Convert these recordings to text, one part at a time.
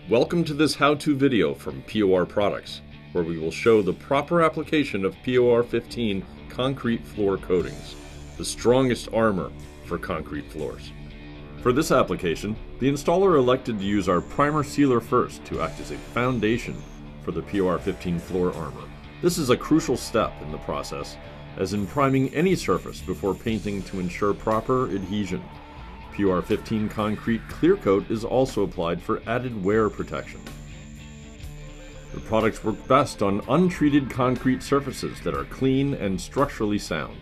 Welcome to this how-to video from POR Products, where we will show the proper application of POR15 concrete floor coatings, the strongest armor for concrete floors. For this application, the installer elected to use our primer sealer first to act as a foundation for the POR15 floor armor. This is a crucial step in the process, as in priming any surface before painting to ensure proper adhesion. POR15 concrete clear coat is also applied for added wear protection. The products work best on untreated concrete surfaces that are clean and structurally sound.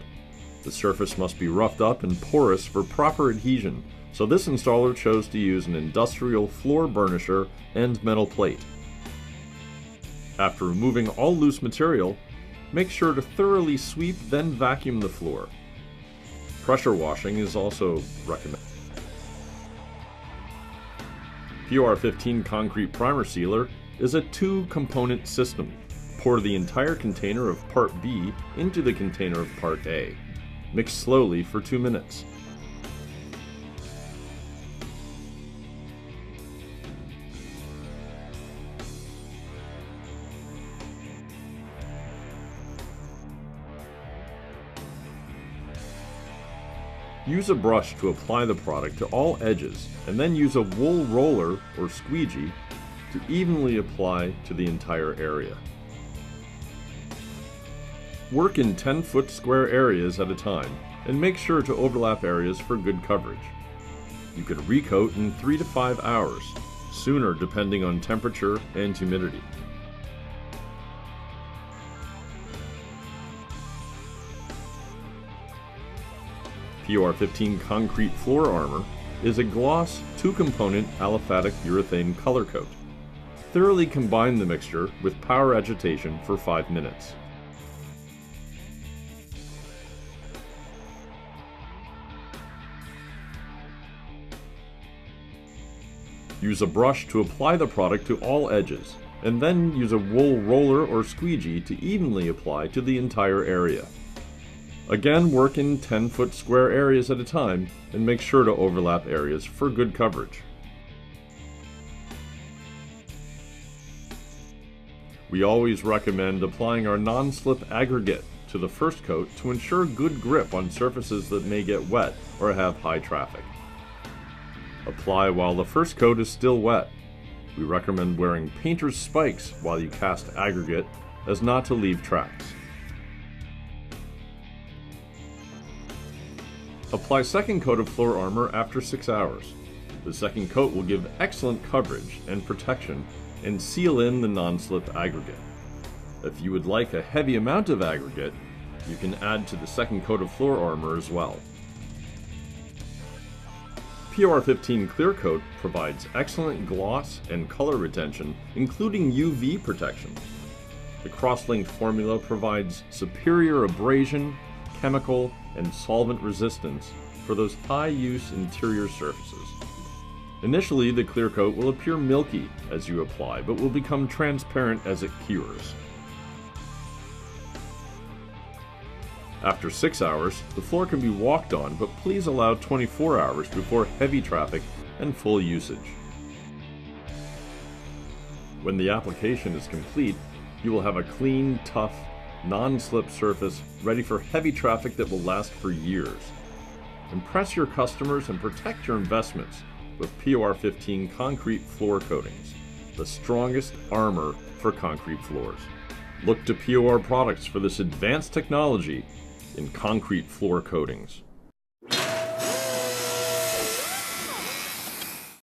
The surface must be roughed up and porous for proper adhesion, so this installer chose to use an industrial floor burnisher and metal plate. After removing all loose material, make sure to thoroughly sweep, then vacuum the floor. Pressure washing is also recommended. POR15 concrete primer sealer is a two-component system. Pour the entire container of Part B into the container of Part A. Mix slowly for 2 minutes. Use a brush to apply the product to all edges, and then use a wool roller or squeegee to evenly apply to the entire area. Work in 10-foot square areas at a time, and make sure to overlap areas for good coverage. You could recoat in 3 to 5 hours, sooner depending on temperature and humidity. POR15 concrete floor armor is a gloss, two-component aliphatic urethane color coat. Thoroughly combine the mixture with power agitation for 5 minutes. Use a brush to apply the product to all edges, and then use a wool roller or squeegee to evenly apply to the entire area. Again, work in 10-foot square areas at a time, and make sure to overlap areas for good coverage. We always recommend applying our non-slip aggregate to the first coat to ensure good grip on surfaces that may get wet or have high traffic. Apply while the first coat is still wet. We recommend wearing painter's spikes while you cast aggregate, as not to leave tracks. Apply second coat of floor armor after 6 hours. The second coat will give excellent coverage and protection and seal in the non-slip aggregate. If you would like a heavy amount of aggregate, you can add to the second coat of floor armor as well. POR15 clear coat provides excellent gloss and color retention, including UV protection. The cross-linked formula provides superior abrasion, chemical, and solvent resistance for those high-use interior surfaces. Initially, the clear coat will appear milky as you apply, but will become transparent as it cures. After 6 hours, the floor can be walked on, but please allow 24 hours before heavy traffic and full usage. When the application is complete, you will have a clean, tough, non-slip surface ready for heavy traffic that will last for years. Impress your customers and protect your investments with POR15 concrete floor coatings, the strongest armor for concrete floors. Look to POR Products for this advanced technology in concrete floor coatings.